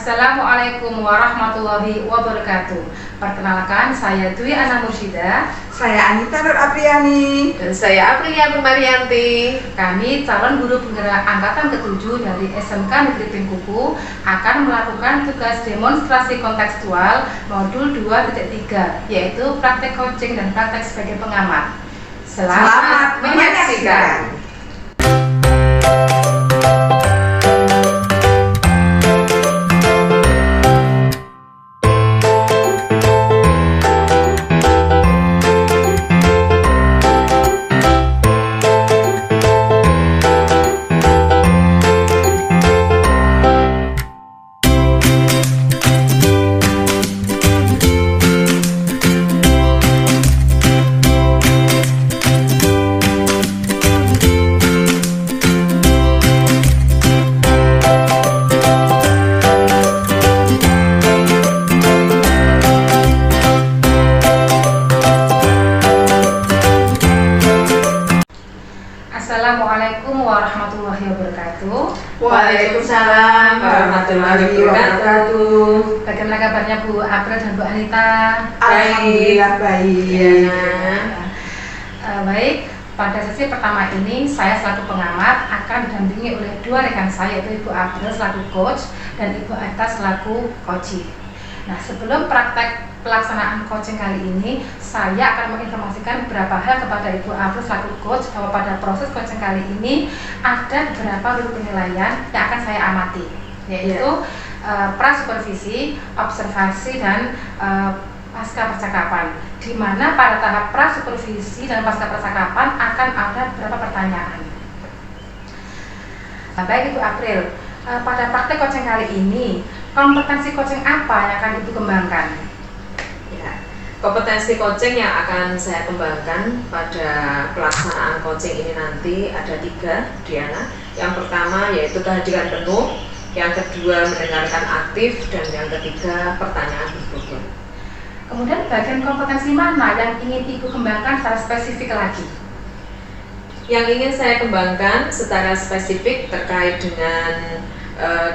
Assalamualaikum warahmatullahi wabarakatuh. Perkenalkan, saya Dwi Ana Mursyida. Saya Anita Nur Apriani. Dan saya Aprilia Marianti. Kami calon guru penggerak angkatan ke-7 dari SMK Negeri Bengkuku akan melakukan tugas demonstrasi kontekstual modul 2.3, yaitu praktek coaching dan praktek sebagai pengamat. Selamat menyaksikan. Assalamualaikum warahmatullahi wabarakatuh. Waalaikumsalam warahmatullahi wabarakatuh. Bagaimana kabarnya Bu April dan Bu Anita? Alhamdulillah baik. Baik, pada sesi pertama ini saya selaku pengamat akan didampingi oleh dua rekan saya, yaitu Ibu April selaku coach dan Ibu Anita selaku coachee. Nah, sebelum praktek pelaksanaan coaching kali ini, saya akan menginformasikan beberapa hal kepada Ibu April selaku coach bahwa pada proses coaching kali ini ada beberapa penilaian yang akan saya amati, yaitu prasupervisi, observasi, dan pasca percakapan. Di mana pada tahap prasupervisi dan pasca percakapan akan ada beberapa pertanyaan. Baik Ibu April, pada praktek coaching kali ini, kompetensi coaching apa yang akan Ibu kembangkan? Ya, kompetensi coaching yang akan saya kembangkan pada pelaksanaan coaching ini nanti ada 3, Diana. Yang pertama yaitu kehadiran penuh, yang kedua mendengarkan aktif, dan yang ketiga pertanyaan berbobot. Kemudian bagian kompetensi mana yang ingin Ibu kembangkan secara spesifik lagi? Yang ingin saya kembangkan secara spesifik terkait dengan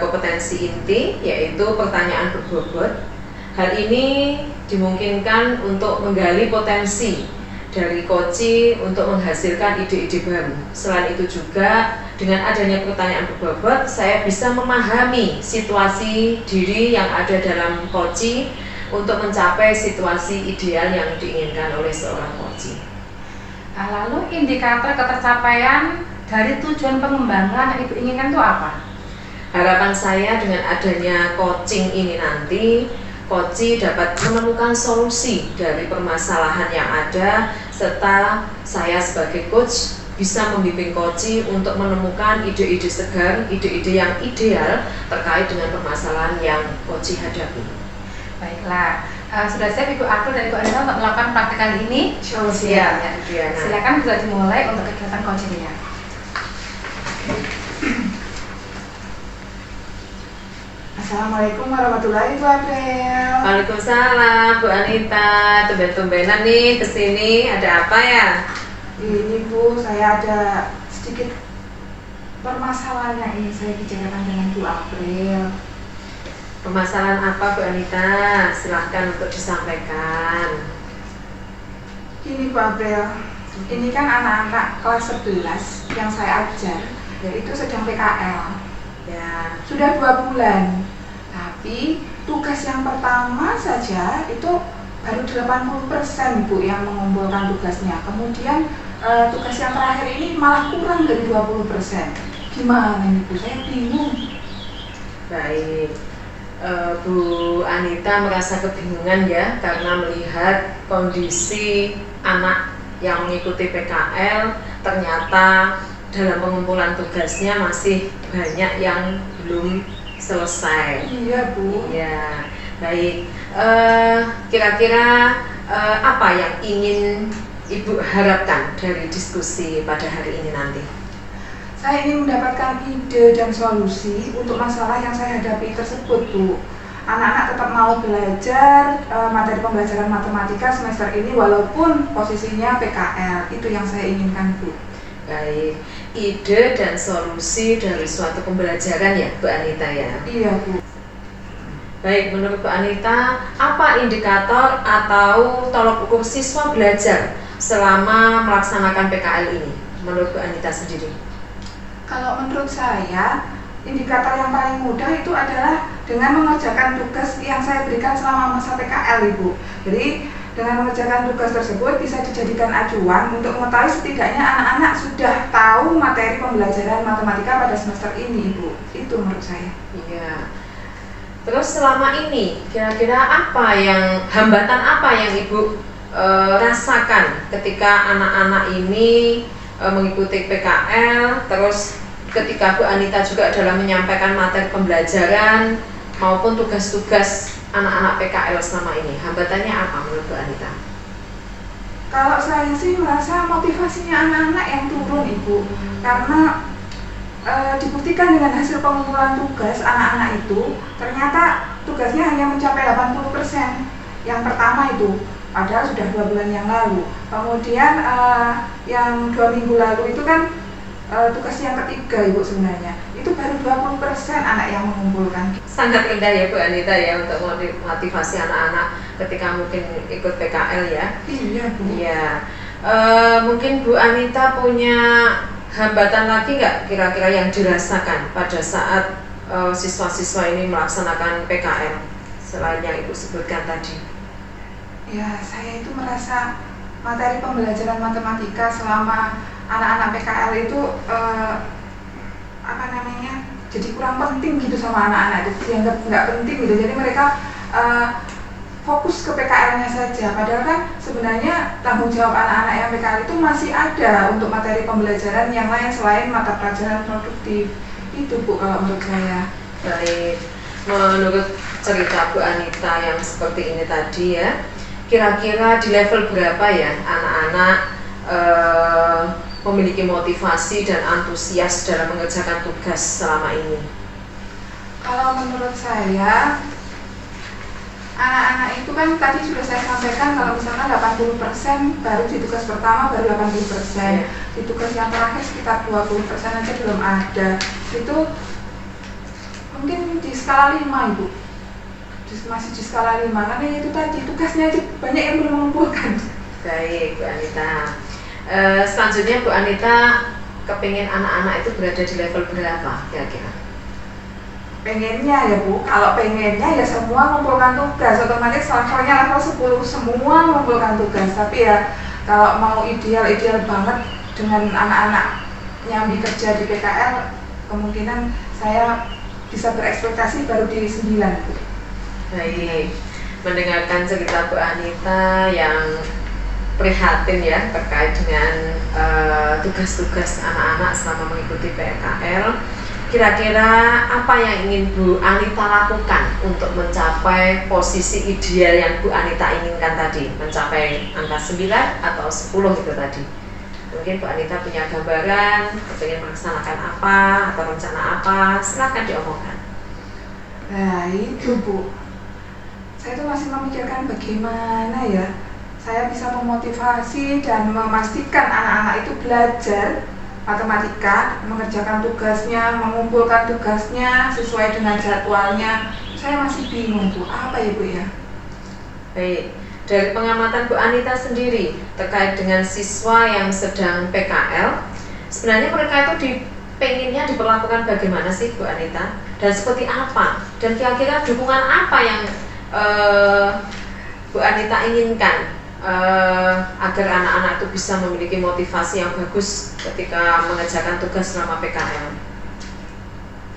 kompetensi inti, yaitu pertanyaan berbobot. Hal ini dimungkinkan untuk menggali potensi dari coachee untuk menghasilkan ide-ide baru. Selain itu juga dengan adanya pertanyaan berbobot, saya bisa memahami situasi diri yang ada dalam coachee untuk mencapai situasi ideal yang diinginkan oleh seorang coachee. Lalu indikator ketercapaian dari tujuan pengembangan yang Ibu inginkan itu apa? Harapan saya dengan adanya coaching ini nanti, coachee dapat menemukan solusi dari permasalahan yang ada, serta saya sebagai coach bisa membimbing coachee untuk menemukan ide-ide segar, ide-ide yang ideal terkait dengan permasalahan yang coachee hadapi. Baiklah, sudah siap Ibu April dan Ibu Anita untuk melakukan praktek kali ini? Siap, Diana. Silakan bisa dimulai untuk kegiatan coachingnya. Assalamualaikum warahmatullahi wabarakatuh. Waalaikumsalam, Bu Anita. Tumben-tumbenan nih kesini, ada apa ya? Ini Bu, saya ada sedikit permasalahan yang ingin saya bicarakan dengan Bu April. Permasalahan apa, Bu Anita? Silahkan untuk disampaikan. Gini Bu April, ini kan anak-anak kelas 11 yang saya ajar, yaitu sedang PKL. Ya. Sudah 2 bulan, tapi tugas yang pertama saja itu baru 80% Bu yang mengumpulkan tugasnya. Kemudian tugas yang terakhir ini malah kurang dari 20%. Gimana nih Bu? Saya bingung. Baik, Bu Anita merasa kebingungan ya karena melihat kondisi anak yang mengikuti PKL ternyata dalam pengumpulan tugasnya masih banyak yang belum selesai. Iya Bu. Ya, baik. Kira-kira apa yang ingin Ibu harapkan dari diskusi pada hari ini nanti? Saya ingin mendapatkan ide dan solusi untuk masalah yang saya hadapi tersebut Bu. Anak-anak tetap mau belajar materi pembelajaran matematika semester ini walaupun posisinya PKL. Itu yang saya inginkan Bu. Baik, ide dan solusi dari suatu pembelajaran ya Bu Anita ya? Iya Bu. Baik, menurut Bu Anita, apa indikator atau tolok ukur siswa belajar selama melaksanakan PKL ini? Menurut Bu Anita sendiri? Kalau menurut saya, indikator yang paling mudah itu adalah dengan mengerjakan tugas yang saya berikan selama masa PKL, Ibu. Jadi dengan mengerjakan tugas tersebut bisa dijadikan acuan untuk mengetahui setidaknya anak-anak sudah tahu materi pembelajaran matematika pada semester ini, Ibu. Itu menurut saya. Iya. Terus selama ini kira-kira hambatan apa yang Ibu rasakan ketika anak-anak ini mengikuti PKL, terus ketika Bu Anita juga dalam menyampaikan materi pembelajaran maupun tugas-tugas anak-anak PKL selama ini, hambatannya apa menurut Bu Anita? Kalau saya sih merasa motivasinya anak-anak yang turun, Ibu, karena dibuktikan dengan hasil pengumpulan tugas anak-anak itu ternyata tugasnya hanya mencapai 80% yang pertama itu, padahal sudah 2 bulan yang lalu. Kemudian yang 2 minggu lalu itu kan tugas yang ketiga, Ibu, sebenarnya itu baru 20% anak yang mengumpulkan. Sangat rendah ya Bu Anita ya untuk motivasi anak-anak ketika mungkin ikut PKL ya. Iya, Bu. Iya. Mungkin Bu Anita punya hambatan lagi nggak kira-kira yang dirasakan pada saat siswa-siswa ini melaksanakan PKL selain yang Ibu sebutkan tadi? Ya, saya itu merasa materi pembelajaran matematika selama anak-anak PKL itu jadi kurang penting gitu sama anak-anak itu, dianggap nggak penting gitu. Jadi mereka fokus ke PKL-nya saja, padahal kan sebenarnya tanggung jawab anak-anak yang PKL itu masih ada untuk materi pembelajaran yang lain selain mata pelajaran produktif. Itu, Bu, kalau menurut saya. Baik, menurut cerita Bu Anita yang seperti ini tadi ya, kira-kira di level berapa ya anak-anak memiliki motivasi dan antusias dalam mengerjakan tugas selama ini? Kalau menurut saya, anak-anak itu kan tadi sudah saya sampaikan kalau misalkan 80% baru di tugas pertama baru 80%, di tugas yang terakhir sekitar 20% aja belum ada. Itu mungkin di skala 5, Ibu, masih di skala 5, karena itu tadi tugasnya aja banyak yang belum mengumpulkan. Baik Bu Anita, selanjutnya Bu Anita kepingin anak-anak itu berada di level berapa kira-kira? Pengennya ya, Bu, kalau pengennya ya semua mengumpulkan tugas, otomatis levelnya level 10 semua mengumpulkan tugas. Tapi ya kalau mau ideal banget dengan anak-anak yang bekerja di PKL, kemungkinan saya bisa berekspektasi baru di 9, Bu. Baik, mendengarkan cerita Bu Anita yang prihatin ya terkait dengan tugas-tugas anak-anak selama mengikuti PKL. Kira-kira apa yang ingin Bu Anita lakukan untuk mencapai posisi ideal yang Bu Anita inginkan tadi, mencapai angka 9 atau 10 itu tadi? Mungkin Bu Anita punya gambaran, ingin melaksanakan apa atau rencana apa, silakan diomongkan. Nah itu, Bu, saya tuh masih memikirkan bagaimana ya saya bisa memotivasi dan memastikan anak-anak itu belajar matematika, mengerjakan tugasnya, mengumpulkan tugasnya sesuai dengan jadwalnya. Saya masih bingung, Bu, apa ya, Bu ya? Baik, dari pengamatan Bu Anita sendiri terkait dengan siswa yang sedang PKL, sebenarnya mereka itu pengennya diperlakukan bagaimana sih Bu Anita? Dan seperti apa? Dan kira-kira dukungan apa yang Bu Anita inginkan agar anak-anak itu bisa memiliki motivasi yang bagus ketika mengerjakan tugas selama PKL?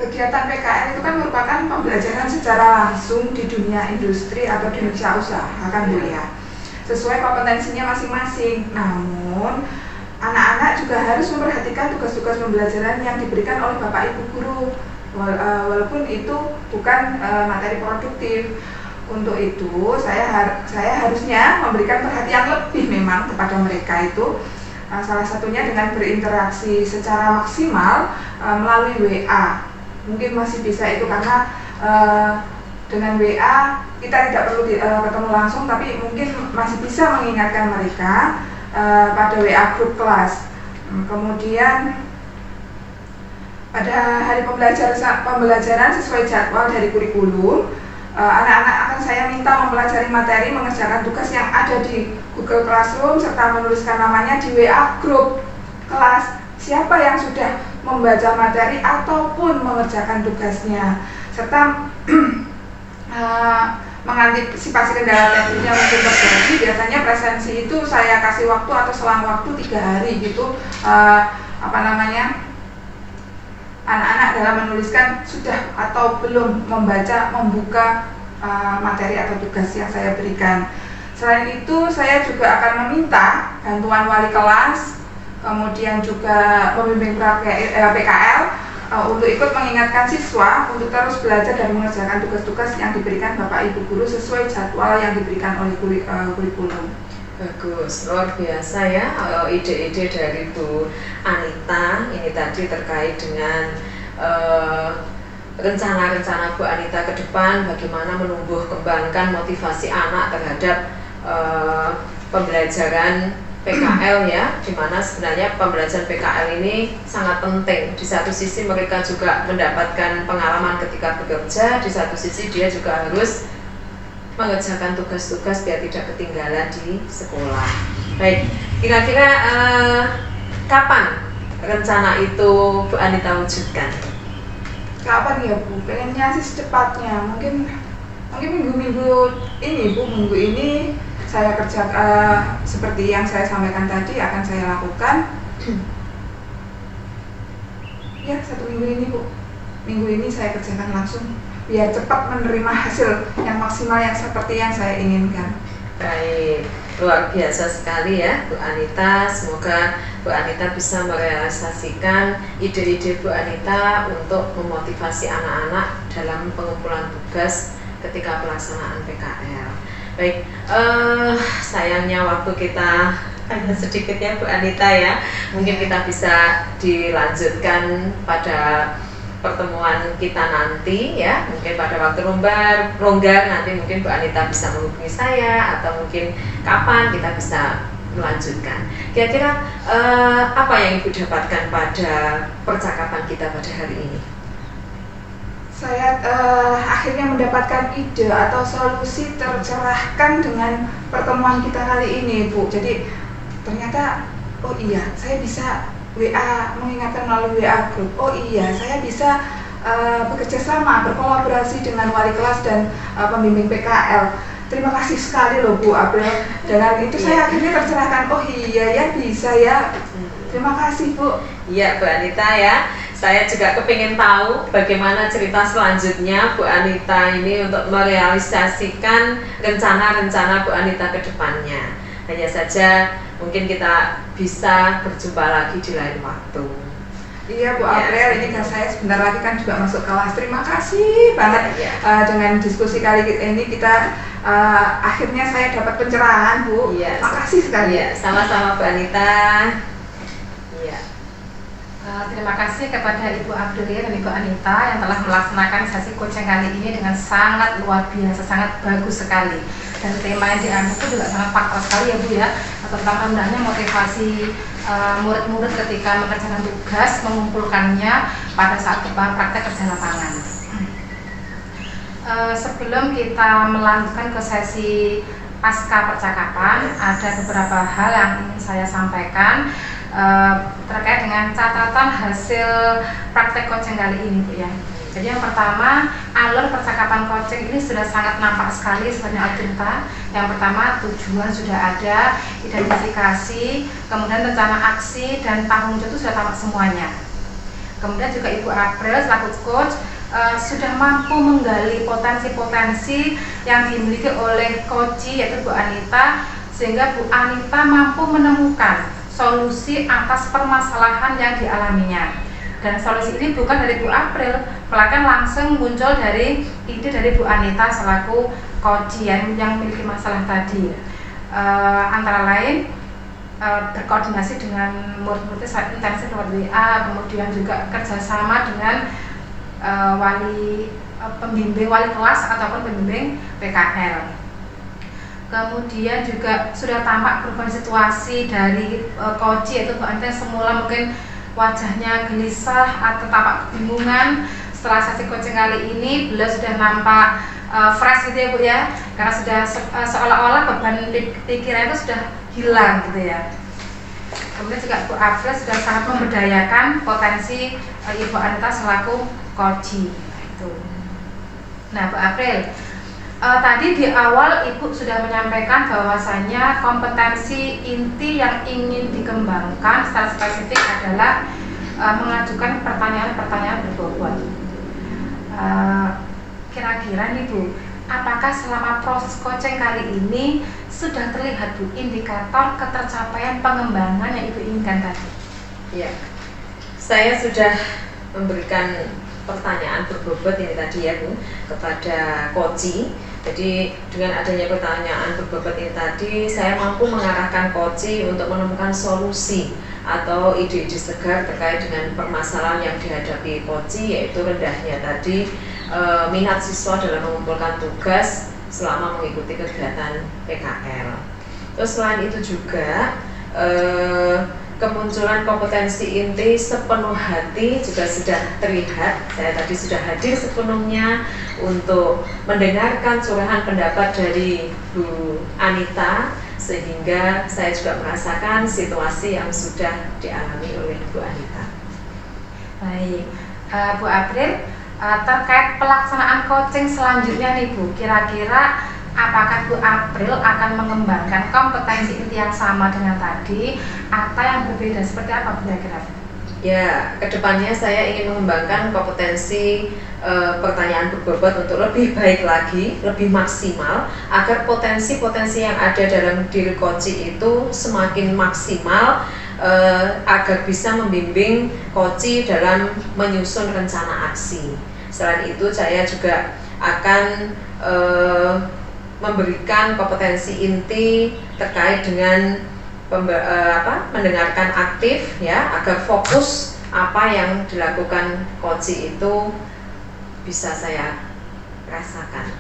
Kegiatan PKL itu kan merupakan pembelajaran secara langsung di dunia industri atau di dunia usaha kan, Bu ya, sesuai kompetensinya masing-masing. Namun anak-anak juga harus memperhatikan tugas-tugas pembelajaran yang diberikan oleh Bapak Ibu guru, walaupun itu bukan materi produktif. Untuk itu saya harusnya memberikan perhatian lebih memang kepada mereka itu, salah satunya dengan berinteraksi secara maksimal melalui WA. Mungkin masih bisa itu karena dengan WA kita tidak perlu ketemu langsung, tapi mungkin masih bisa mengingatkan mereka pada WA grup kelas. Kemudian pada hari pembelajaran sesuai jadwal dari kurikulum, anak-anak akan saya minta mempelajari materi, mengerjakan tugas yang ada di Google Classroom serta menuliskan namanya di WA grup kelas. Siapa yang sudah membaca materi ataupun mengerjakan tugasnya, serta mengantisipasi kendala teknisnya mungkin terjadi. Biasanya presensi itu saya kasih waktu atau selang waktu 3 hari gitu, anak-anak dalam menuliskan sudah atau belum membuka materi atau tugas yang saya berikan. Selain itu, saya juga akan meminta bantuan wali kelas, kemudian juga pembimbing PKL untuk ikut mengingatkan siswa untuk terus belajar dan mengerjakan tugas-tugas yang diberikan Bapak Ibu Guru sesuai jadwal yang diberikan oleh kurikulum. Bagus, luar biasa ya ide-ide dari Bu Anita ini tadi terkait dengan rencana-rencana Bu Anita ke depan, bagaimana menumbuh kembangkan motivasi anak terhadap pembelajaran PKL ya, dimana sebenarnya pembelajaran PKL ini sangat penting. Di satu sisi mereka juga mendapatkan pengalaman ketika bekerja, di satu sisi dia juga harus mengerjakan tugas-tugas biar tidak ketinggalan di sekolah. Baik, kira-kira kapan rencana itu Bu Anita wujudkan? Kapan ya Bu? Pengennya sih secepatnya. Mungkin minggu-minggu ini Bu, minggu ini saya kerja seperti yang saya sampaikan tadi akan saya lakukan. Ya, 1 minggu ini Bu. Minggu ini saya kerjakan langsung biar cepat menerima hasil yang maksimal yang seperti yang saya inginkan. Baik, luar biasa sekali ya Bu Anita. Semoga Bu Anita bisa merealisasikan ide-ide Bu Anita untuk memotivasi anak-anak dalam pengumpulan tugas ketika pelaksanaan PKL. Baik, sayangnya waktu kita hanya sedikit ya Bu Anita ya. Mungkin kita bisa dilanjutkan pada pertemuan kita nanti ya, mungkin pada waktu longgar nanti mungkin Bu Anita bisa menghubungi saya, atau mungkin kapan kita bisa melanjutkan. Kira-kira apa yang Ibu dapatkan pada percakapan kita pada hari ini? Saya akhirnya mendapatkan ide atau solusi tercerahkan dengan pertemuan kita kali ini Bu. Jadi ternyata oh iya, saya bisa WA, mengingatkan melalui WA grup. Oh iya, saya bisa bekerja sama, berkolaborasi dengan wali kelas dan pembimbing PKL. Terima kasih sekali loh Bu April. Dengan itu saya akhirnya tercerahkan. Oh iya ya, bisa ya. Terima kasih Bu. Iya Bu Anita ya. Saya juga kepingin tahu bagaimana cerita selanjutnya Bu Anita ini untuk merealisasikan rencana-rencana Bu Anita ke depannya. Hanya saja mungkin kita bisa berjumpa lagi di lain waktu. Iya Bu April, ini kan saya sebentar lagi kan juga masuk kelas. Terima kasih banget dengan diskusi kali ini kita akhirnya saya dapat pencerahan Bu. Iya, terima kasih sekali. Iya, sama-sama Bu Anita. Iya. Terima kasih kepada Ibu Abdelia dan Ibu Anita yang telah melaksanakan sesi coaching kali ini dengan sangat luar biasa, sangat bagus sekali. Dan tema yang diambil itu juga sangat fakta sekali ya Bu ya, tentang rendahnya motivasi murid-murid ketika mengerjakan tugas, mengumpulkannya pada saat praktek kerja lapangan. Sebelum kita melanjutkan ke sesi pasca percakapan, ada beberapa hal yang ingin saya sampaikan terkait dengan catatan hasil praktek coaching kali ini Bu ya. Jadi yang pertama, alur percakapan coaching ini sudah sangat nampak sekali sebenarnya Altinta. Yang pertama, tujuan sudah ada, identifikasi, kemudian rencana aksi dan tanggung jawab itu sudah tampak semuanya. Kemudian juga Ibu April selaku coach sudah mampu menggali potensi-potensi yang dimiliki oleh coachee yaitu Bu Anita, sehingga Bu Anita mampu menemukan solusi atas permasalahan yang dialaminya. Dan solusi ini bukan dari Bu April, melainkan langsung muncul dari ide dari Bu Anita selaku coachee yang memiliki masalah tadi. Antara lain berkoordinasi dengan murid-murid saat intensif lewat WA, kemudian juga kerjasama dengan pembimbing wali kelas ataupun pembimbing PKL. Kemudian juga sudah tampak perubahan situasi dari coachee yaitu Bu Anita semula mungkin wajahnya gelisah atau tampak kebingungan. setelah sesi coaching kali ini beliau sudah nampak fresh gitu ya Bu ya, karena sudah seolah-olah beban pikiran itu sudah hilang gitu ya. Kemudian juga Bu April sudah sangat memberdayakan potensi Ibu Anita selaku coach itu. Nah Bu April, tadi di awal Ibu sudah menyampaikan bahwasanya kompetensi inti yang ingin dikembangkan secara spesifik adalah mengajukan pertanyaan-pertanyaan berbobot. Kira-kira nih Bu, apakah selama proses coaching kali ini sudah terlihat Bu indikator ketercapaian pengembangan yang Ibu inginkan tadi? Ya, saya sudah memberikan pertanyaan berbobot ini tadi ya Bu kepada coach. Jadi dengan adanya pertanyaan berbobot ini tadi, saya mampu mengarahkan coach untuk menemukan solusi atau ide-ide segar terkait dengan permasalahan yang dihadapi coach, yaitu rendahnya tadi minat siswa dalam mengumpulkan tugas selama mengikuti kegiatan PKL. Terus selain itu juga kemunculan kompetensi inti sepenuh hati juga sudah terlihat. Saya tadi sudah hadir sepenuhnya untuk mendengarkan curahan pendapat dari Bu Anita, sehingga saya juga merasakan situasi yang sudah dialami oleh Bu Anita. Baik, Bu April, terkait pelaksanaan coaching selanjutnya nih Bu, kira-kira apakah Bu April akan mengembangkan kompetensi inti yang sama dengan tadi atau yang berbeda, seperti apa Bu kira-kira? Ya, kedepannya saya ingin mengembangkan kompetensi pertanyaan berbobot untuk lebih baik lagi, lebih maksimal, agar potensi-potensi yang ada dalam diri coach itu semakin maksimal, agar bisa membimbing coach dalam menyusun rencana aksi. Selain itu, saya juga akan memberikan kompetensi inti terkait dengan mendengarkan aktif ya, agar fokus apa yang dilakukan coach itu bisa saya rasakan.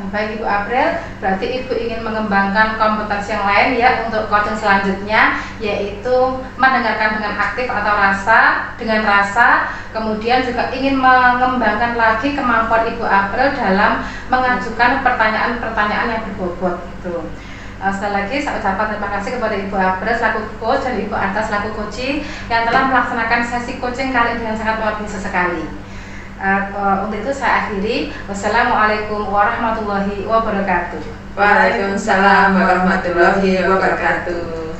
Baik Ibu April, berarti Ibu ingin mengembangkan kompetensi yang lain ya untuk coaching selanjutnya, yaitu mendengarkan dengan aktif atau dengan rasa, kemudian juga ingin mengembangkan lagi kemampuan Ibu April dalam mengajukan pertanyaan-pertanyaan yang berbobot itu. Sekali lagi saya ucapkan terima kasih kepada Ibu April selaku coach dan Ibu Anita selaku coach yang telah melaksanakan sesi coaching kali ini dengan sangat luar biasa sekali. Untuk itu saya akhiri. Wassalamualaikum warahmatullahi wabarakatuh. Waalaikumsalam warahmatullahi wabarakatuh.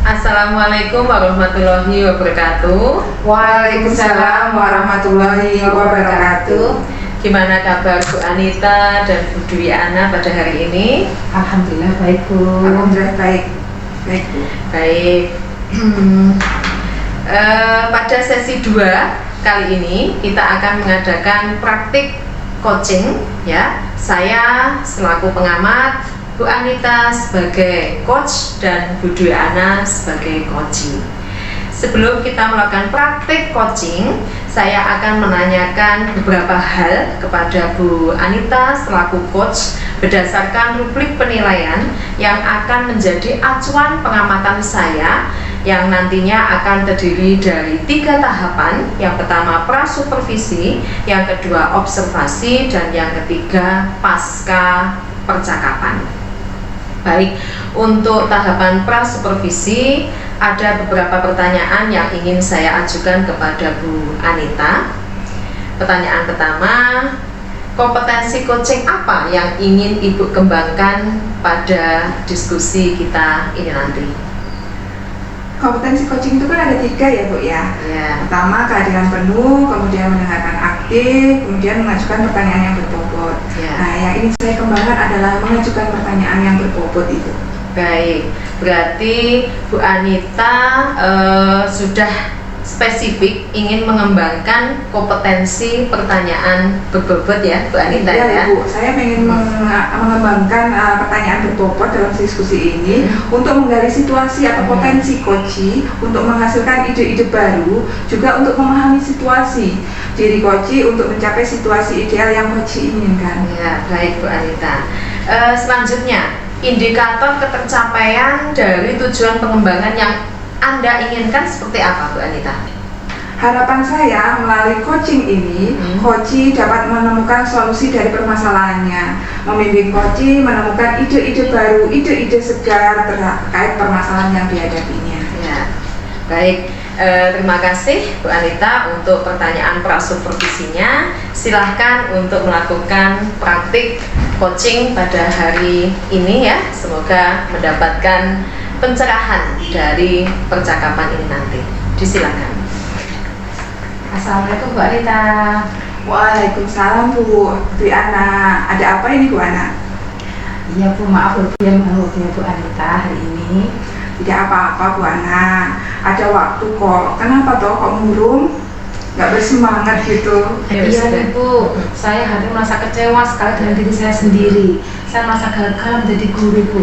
Assalamualaikum warahmatullahi wabarakatuh. Waalaikumsalam warahmatullahi wabarakatuh. Gimana kabar Bu Anita dan Bu Dwi Ana pada hari ini? Alhamdulillah baik Bu. Alhamdulillah baik. Baik Bu. Baik. Pada sesi 2 kali ini kita akan mengadakan praktik coaching ya. Saya selaku pengamat, Bu Anita sebagai coach dan Bu Dwi Ana sebagai coaching. Sebelum kita melakukan praktik coaching, saya akan menanyakan beberapa hal kepada Bu Anita selaku coach berdasarkan rubrik penilaian yang akan menjadi acuan pengamatan saya yang nantinya akan terdiri dari 3 tahapan. Yang pertama prasupervisi, yang kedua observasi, dan yang ketiga pasca percakapan. Baik, untuk tahapan prasupervisi ada beberapa pertanyaan yang ingin saya ajukan kepada Bu Anita. Pertanyaan pertama, kompetensi coaching apa yang ingin Ibu kembangkan pada diskusi kita ini nanti? Kompetensi coaching itu kan ada 3 ya Bu ya. Pertama, kehadiran penuh, kemudian mendengarkan aktif, kemudian mengajukan pertanyaan yang berbobot. Nah, yang ingin saya kembangkan adalah mengajukan pertanyaan yang berbobot itu. Baik, berarti Bu Anita sudah spesifik ingin mengembangkan kompetensi pertanyaan berbobot ya Bu Anita ya? Bu, saya ingin mengembangkan pertanyaan berbobot dalam diskusi ini untuk menggali situasi atau potensi coach, untuk menghasilkan ide-ide baru, juga untuk memahami situasi diri coach untuk mencapai situasi ideal yang coach inginkan. Ya, baik Bu Anita. Selanjutnya, indikator ketercapaian dari tujuan pengembangan yang Anda inginkan seperti apa Bu Anita? Harapan saya melalui coaching ini, coach dapat menemukan solusi dari permasalahannya, membimbing coach menemukan ide-ide baru, ide-ide segar terkait permasalahan yang dihadapinya. Ya, baik. Terima kasih Bu Anita untuk pertanyaan prasupervisinya. Silahkan untuk melakukan praktik coaching pada hari ini ya. Semoga mendapatkan pencerahan dari percakapan ini nanti. Disilakan. Assalamualaikum Bu Anita. Waalaikumsalam Bu Ana. Ada apa ini Bu Ana? Iya Bu, maaf Bu yang mengganggu Bu Anita hari ini. Tidak apa-apa Bu Ana. Ada waktu kok. Kenapa toh kok murung? Gak bersemangat gitu? Iya Bu, saya hari ini merasa kecewa sekali dengan diri saya sendiri. Saya merasa gagal menjadi guru Bu.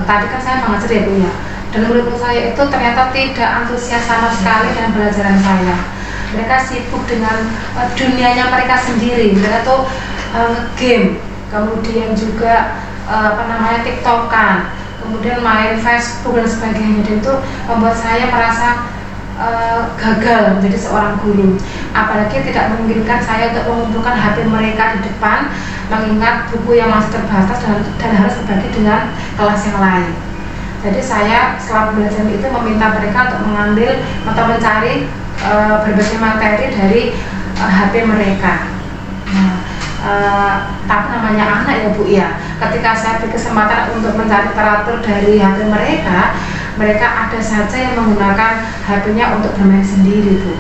Tadi kan saya mengajar ya Bu ya. Dan murid-murid saya itu ternyata tidak antusias sama sekali dengan pelajaran saya. Mereka sibuk dengan dunianya mereka sendiri. Mereka tuh game, kemudian juga TikTokan, kemudian main Facebook dan sebagainya. Dan itu membuat saya merasa gagal menjadi seorang guru. Apalagi tidak memungkinkan saya untuk mengumpulkan HP mereka di depan, mengingat buku yang masih terbatas dan harus berbagi dengan kelas yang lain. Jadi saya setelah belajar itu meminta mereka untuk mengambil atau mencari berbagai materi dari HP mereka. Tapi namanya anak ya Bu ya. Ketika saya beri kesempatan untuk mencari literatur dari HP mereka, mereka ada saja yang menggunakan HP-nya untuk bermain sendiri Bu.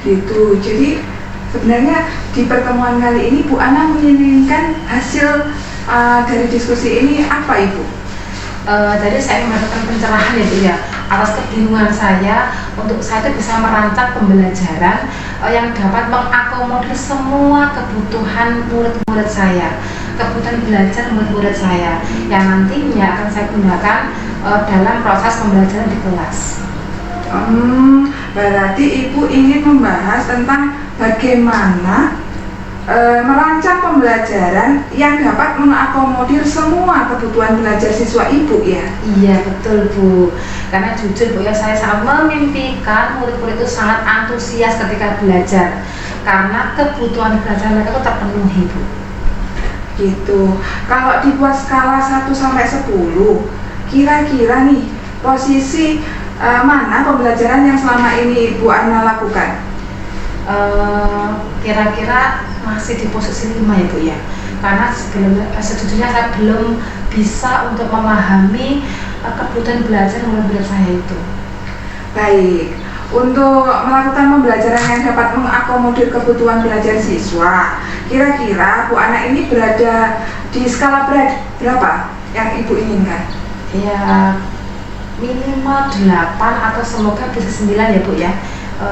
Gitu. Jadi sebenarnya di pertemuan kali ini Bu Ana menginginkan hasil dari diskusi ini apa Ibu? Jadi saya mendapatkan pencerahan ya Bu ya, atas kebingungan saya untuk saya itu bisa merancang pembelajaran yang dapat mengakomodir semua kebutuhan murid-murid saya, kebutuhan belajar murid-murid saya yang nantinya akan saya gunakan dalam proses pembelajaran di kelas. Berarti Ibu ingin membahas tentang bagaimana merancang pembelajaran yang dapat mengakomodir semua kebutuhan belajar siswa Ibu ya? Iya betul Bu, karena jujur Bu ya, saya sangat memimpikan murid-murid itu sangat antusias ketika belajar karena kebutuhan belajar mereka itu terpenuhi Bu. Gitu. Kalau dibuat skala 1 sampai 10, kira-kira nih posisi mana pembelajaran yang selama ini Bu Ana lakukan? Kira-kira masih di posisi 5 ya Bu ya, karena sejujurnya saya belum bisa untuk memahami kebutuhan belajar murid-murid saya itu. Baik, untuk melakukan pembelajaran yang dapat mengakomodir kebutuhan belajar siswa, kira-kira Bu Ana ini berada di skala berapa yang Ibu inginkan? Ya minimal 8 atau semoga bisa 9 ya Bu ya.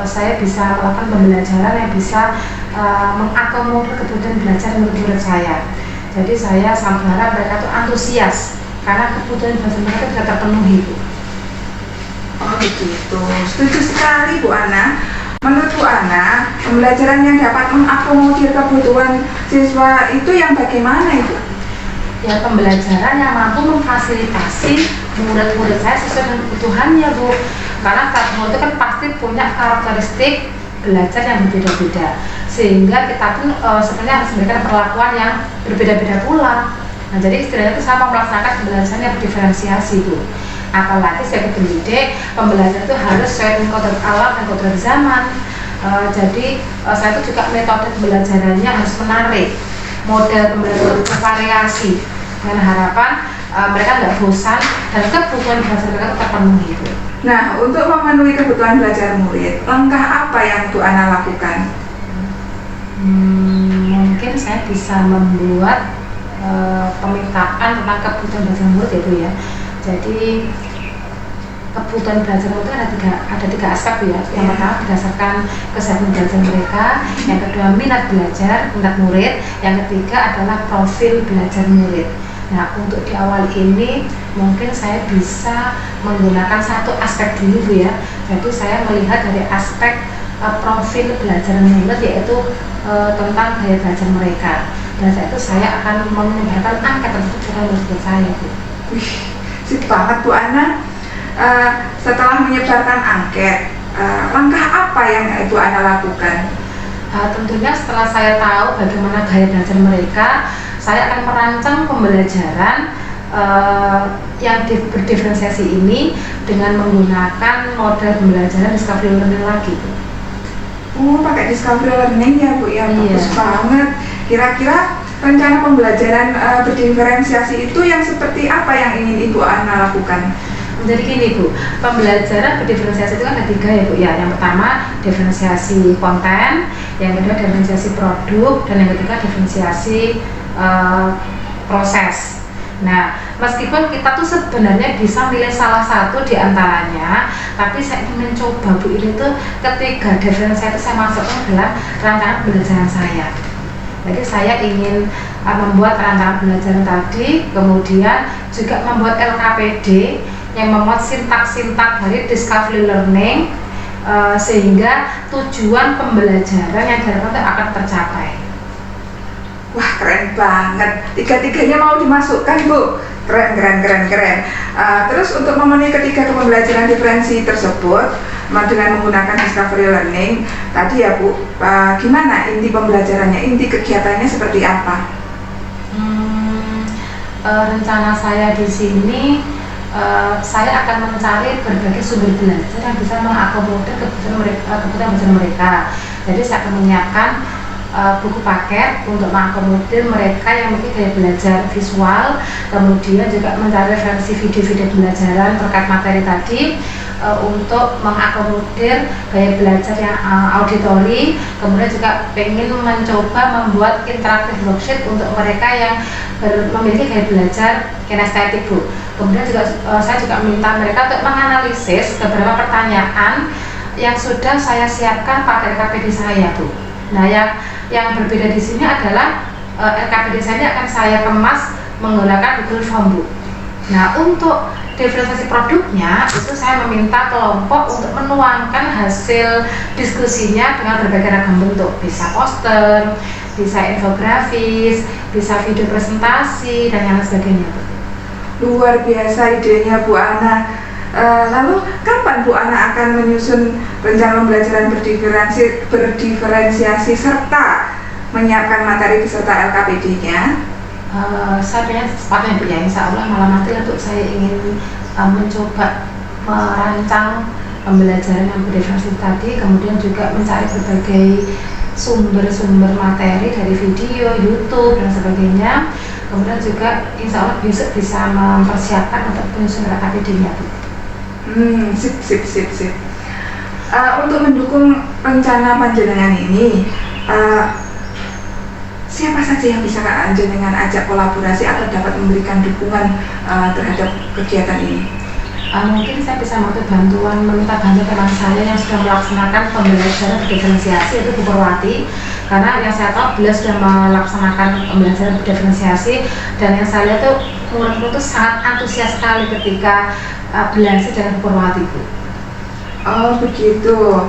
Saya bisa melakukan pembelajaran yang bisa mengakomodir kebutuhan belajar murid-murid saya. Jadi saya sangat berharap mereka itu antusias karena kebutuhan belajar mereka tidak terpenuhi Bu. Oh begitu, setuju sekali Bu Ana. Menurut Bu Ana, pembelajaran yang dapat mengakomodir kebutuhan siswa itu yang bagaimana Ibu? Ya pembelajaran yang mampu memfasilitasi murid-murid saya sesuai dengan kebutuhannya Bu. Karena setiap murid itu kan pasti punya karakteristik belajar yang berbeda-beda, sehingga kita pun sebenarnya harus memberikan perlakuan yang berbeda-beda pula. Nah jadi istilahnya itu sama melaksanakan pembelajaran yang berdiferensiasi Bu. Apalagi sebagai pendidik, pembelajaran itu harus sesuai dengan kodrat alam dan kodrat zaman. Jadi saya itu juga metode pembelajarannya harus menarik, model pembelajaran bervariasi dengan harapan mereka nggak bosan dan kebutuhan belajar mereka itu terpenuhi Bu. Nah, untuk memenuhi kebutuhan belajar murid, langkah apa yang Bu Ana lakukan? Mungkin saya bisa membuat pemetaan tentang kebutuhan belajar murid ya Bu ya. Jadi kebutuhan belajar murid itu ada tiga aspek Bu ya. Yang pertama berdasarkan kesehatan belajar mereka, yang kedua minat belajar, minat murid, yang ketiga adalah profil belajar murid. Nah, untuk di awal ini mungkin saya bisa menggunakan satu aspek dulu Bu ya. Jadi saya melihat dari aspek profil belajar murid, yaitu tentang gaya belajar mereka. Dan saat itu saya akan menyebarkan angket tersebut ke murid saya Bu. Wih, sip banget Bu Ana. Setelah menyebarkan angket, langkah apa yang Bu Ana lakukan? Tentunya setelah saya tahu bagaimana gaya belajar mereka, saya akan merancang pembelajaran yang berdiferensiasi ini dengan menggunakan model pembelajaran discovery learning lagi Bu. Oh, pakai discovery learning ya Bu ya, bagus Iya. banget. Kira-kira rencana pembelajaran berdiferensiasi itu yang seperti apa yang ingin Ibu Ana lakukan? Jadi gini Bu, pembelajaran berdiferensiasi itu kan ada tiga ya Bu ya. Yang pertama diferensiasi konten, yang kedua diferensiasi produk, dan yang ketiga diferensiasi proses. Nah, meskipun kita tuh sebenarnya bisa milih salah satu di antaranya, tapi saya ingin mencoba Bu, ini tuh ketiga diferensiasi saya masukkan dalam rancangan pembelajaran saya. Jadi saya ingin membuat rancangan pembelajaran tadi, kemudian juga membuat LKPD yang memuat sintak-sintak dari discovery learning, sehingga tujuan pembelajaran yang diharapkan akan tercapai. Wah, keren banget. Tiga-tiganya mau dimasukkan Bu. Keren. Terus untuk memenuhi ketiga pembelajaran diferensi tersebut dengan menggunakan discovery learning tadi ya Bu, gimana inti pembelajarannya, inti kegiatannya seperti apa? Rencana saya di sini, saya akan mencari berbagai sumber belajar yang bisa mengakomodir kebutuhan belajar mereka. Jadi saya akan menyiapkan buku paket untuk mengakomodir mereka yang mungkin gaya belajar visual, kemudian juga mencari referensi video-video pembelajaran terkait materi tadi, untuk mengakomodir gaya belajar yang auditori, kemudian juga ingin mencoba membuat interaktif worksheet untuk mereka yang memiliki gaya belajar kinestetik Bu. Kemudian juga saya juga minta mereka untuk menganalisis beberapa pertanyaan yang sudah saya siapkan pada LKPD saya Bu. Nah, yang berbeda di sini adalah LKPD saya akan saya kemas menggunakan Google Form Bu. Nah, untuk diferensiasi produknya itu saya meminta kelompok untuk menuangkan hasil diskusinya dengan berbagai ragam bentuk, bisa poster, bisa infografis, bisa video presentasi dan yang lain sebagainya Bu. Luar biasa idenya Bu Ana. Lalu kapan Bu Ana akan menyusun rencana pembelajaran berdiferensiasi serta menyiapkan materi beserta LKPD-nya? Saya pengen secepatnya Bu ya, insya Allah malam nanti untuk saya ingin mencoba merancang pembelajaran yang berdiferensiasi tadi, kemudian juga mencari berbagai sumber-sumber materi dari video, YouTube dan sebagainya. Kemudian juga insya Allah besok bisa mempersiapkan untuk penyusunan LKPD-nya Bu. Sip. Untuk mendukung rencana panjenengan ini, siapa saja yang bisa panjenengan ajak kolaborasi atau dapat memberikan dukungan terhadap kegiatan ini? Mungkin saya bisa meminta bantuan teman saya yang sudah melaksanakan pembelajaran berdiferensiasi, yaitu Bu Purwati, karena yang saya tahu beliau sudah melaksanakan pembelajaran berdiferensiasi, dan yang saya lihat tuh murid-murid itu sangat antusias sekali ketika belajar dengan Bu Purwati Bu. Oh begitu.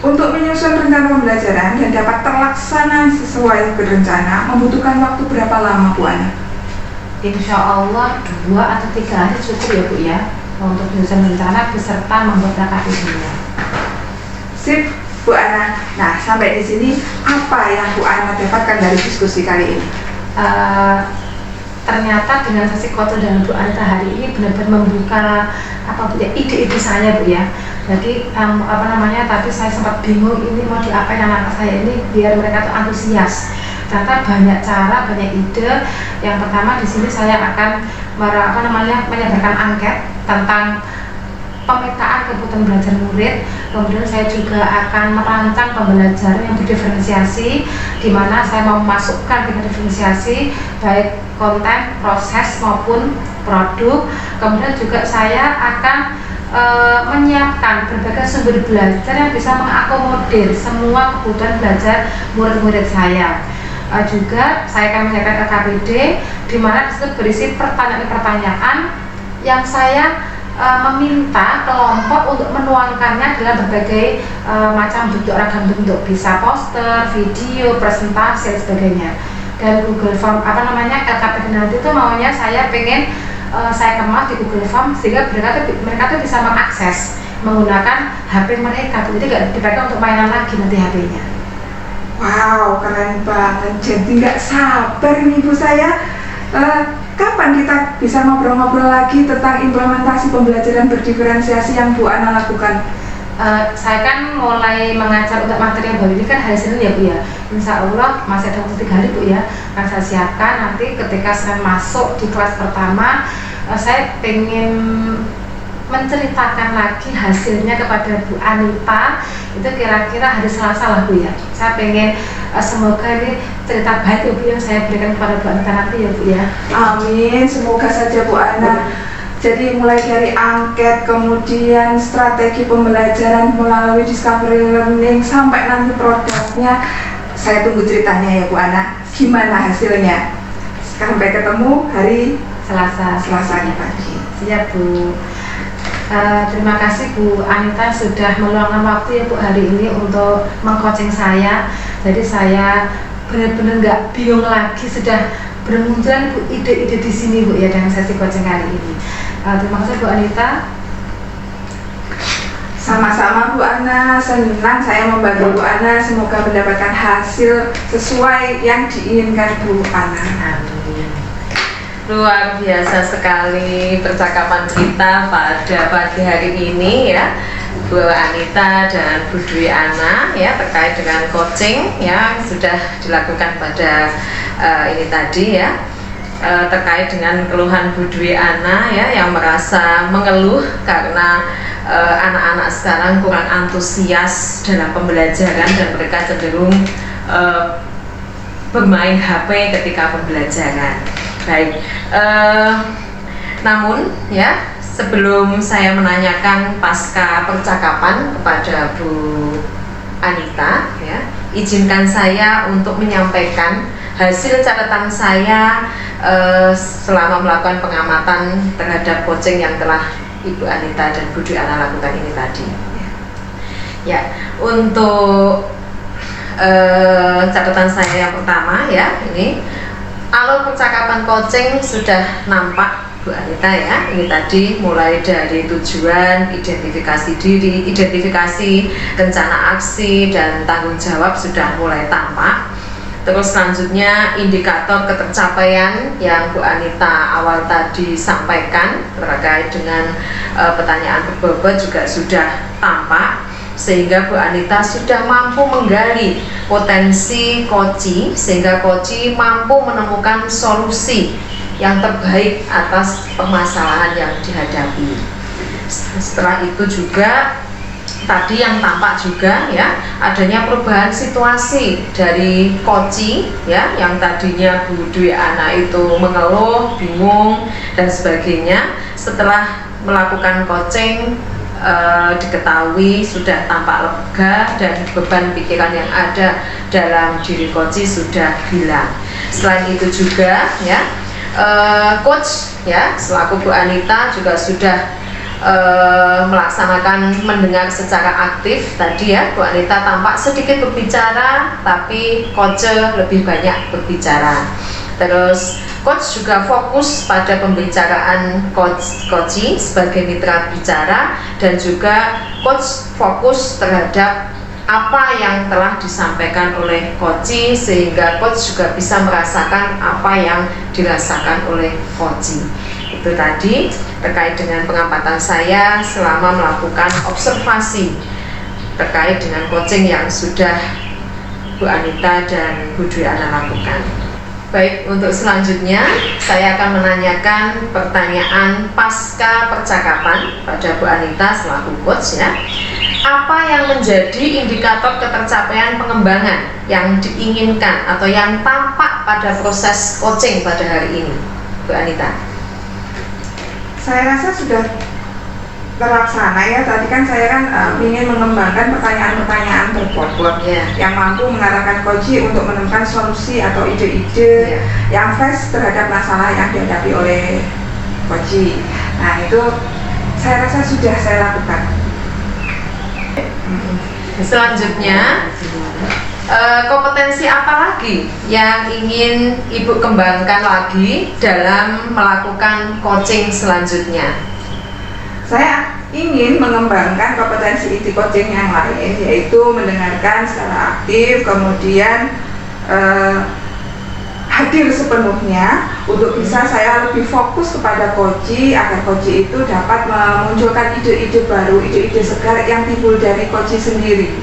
Untuk menyusun rencana pembelajaran dan dapat terlaksana sesuai berencana membutuhkan waktu berapa lama Bu Ana? Insya Allah 2 atau 3 hari cukup ya Bu ya, untuk menyusun rencana beserta membuat LKPD-nya. Sip Bu Ana. Nah, sampai di sini apa yang Bu Ana dapatkan dari diskusi kali ini? Ternyata dengan sesi kotor dan Bu Anita hari ini benar-benar membuka ide-ide saya Bu ya. Jadi tadi saya sempat bingung ini mau diapain anak saya ini biar mereka tuh antusias. ternyata banyak cara, banyak ide. Yang pertama di sini saya akan menyadarkan angket tentang pemetaan kebutuhan belajar murid. Kemudian saya juga akan merancang pembelajaran yang berdiferensiasi, di mana saya mau memasukkan tingkat diferensiasi baik konten, proses maupun produk. Kemudian juga saya akan menyiapkan berbagai sumber belajar yang bisa mengakomodir semua kebutuhan belajar murid-murid saya. Juga saya akan menyiapkan LKPD, di mana disitu berisi pertanyaan-pertanyaan yang saya meminta kelompok untuk menuangkannya dalam berbagai macam bentuk, ragam bentuk, bisa poster, video, presentasi dan sebagainya. Dan Google Form LKPD nanti itu maunya saya pengen saya kemas di Google Form sehingga mereka tuh bisa mengakses menggunakan HP mereka, jadi nggak dipakai untuk mainan lagi nanti HP-nya. Wow, keren banget. Jadi nggak sabar nih Bu saya. Kapan kita bisa ngobrol-ngobrol lagi tentang implementasi pembelajaran berdiferensiasi yang Bu Ana lakukan? Saya kan mulai mengajar untuk materi yang baru ini kan hari Senin ya Bu ya. Insya Allah masih ada waktu 3 hari Bu ya. Akan saya siapkan nanti ketika saya masuk di kelas pertama, saya pengen menceritakan lagi hasilnya kepada Bu Anita. Itu kira-kira hari Selasa lah Bu ya. Saya pengen semoga ini cerita baik ya Bu yang saya berikan kepada Bu Anita nanti ya Bu ya. Amin, semoga saja Bu Ana. Jadi mulai dari angket, kemudian strategi pembelajaran melalui discovery learning sampai nanti produknya, saya tunggu ceritanya ya Bu Ana. Gimana hasilnya? Sampai ketemu hari Selasa pagi. Siap Bu. Terima kasih Bu Anita sudah meluangkan waktu ya Bu hari ini untuk mengcoaching saya. Jadi saya benar-benar nggak bingung lagi, sudah bermunculan Bu ide-ide di sini Bu ya dengan sesi coaching kali ini. Terima kasih Bu Anita. Sama-sama Bu Ana, senang saya membantu Bu Ana. Semoga mendapatkan hasil sesuai yang diinginkan Bu Ana. Amin. Luar biasa sekali percakapan kita pada pagi hari ini ya, Bu Anita dan Bu Dwi Ana ya, terkait dengan coaching yang sudah dilakukan pada ini tadi ya, terkait dengan keluhan Bu Dwi Ana ya, yang merasa mengeluh karena anak-anak sekarang kurang antusias dalam pembelajaran dan mereka cenderung bermain HP ketika pembelajaran. Baik, namun ya sebelum saya menanyakan pasca percakapan kepada Bu Anita ya, izinkan saya untuk menyampaikan hasil catatan saya selama melakukan pengamatan terhadap coaching yang telah Ibu Anita dan Bu Dwi Ana lakukan ini tadi. Ya, untuk catatan saya yang pertama ya, ini alur percakapan coaching sudah nampak Bu Anita ya. Ini tadi mulai dari tujuan, identifikasi diri, identifikasi rencana aksi dan tanggung jawab sudah mulai tampak. Terus selanjutnya indikator ketercapaian yang Bu Anita awal tadi sampaikan terkait dengan pertanyaan berbobot juga sudah tampak, sehingga Bu Anita sudah mampu menggali potensi koci sehingga koci mampu menemukan solusi yang terbaik atas permasalahan yang dihadapi. Setelah itu juga tadi yang tampak juga ya, adanya perubahan situasi dari koci ya, yang tadinya Bu Dwi Ana itu mengeluh, bingung dan sebagainya. Setelah melakukan coaching diketahui sudah tampak lega dan beban pikiran yang ada dalam diri coach sudah hilang. Selain itu juga ya, coach ya selaku Bu Anita juga sudah melaksanakan mendengar secara aktif tadi ya. Bu Anita tampak sedikit berbicara tapi coach lebih banyak berbicara. Terus coach juga fokus pada pembicaraan coach sebagai mitra bicara, dan juga coach fokus terhadap apa yang telah disampaikan oleh coach sehingga coach juga bisa merasakan apa yang dirasakan oleh coach. Itu tadi terkait dengan pengamatan saya selama melakukan observasi terkait dengan coaching yang sudah Bu Anita dan Bu Dwi Ana lakukan. Baik, untuk selanjutnya saya akan menanyakan pertanyaan pasca percakapan pada Bu Anita selaku coach ya. Apa yang menjadi indikator ketercapaian pengembangan yang diinginkan atau yang tampak pada proses coaching pada hari ini, Bu Anita? Saya rasa sudah terlaksana ya. Tadi kan saya ingin mengembangkan pertanyaan-pertanyaan berbobot yang mampu mengarahkan coach untuk menemukan solusi atau ide-ide yang fresh terhadap masalah yang dihadapi oleh coach. Nah, itu saya rasa sudah saya lakukan. Selanjutnya, kompetensi apa lagi yang ingin Ibu kembangkan lagi dalam melakukan coaching selanjutnya? Saya ingin mengembangkan kompetensi inti coaching yang lain, yaitu mendengarkan secara aktif, kemudian hadir sepenuhnya untuk bisa saya lebih fokus kepada coach, agar coach itu dapat memunculkan ide-ide baru, ide-ide segar yang timbul dari coach sendiri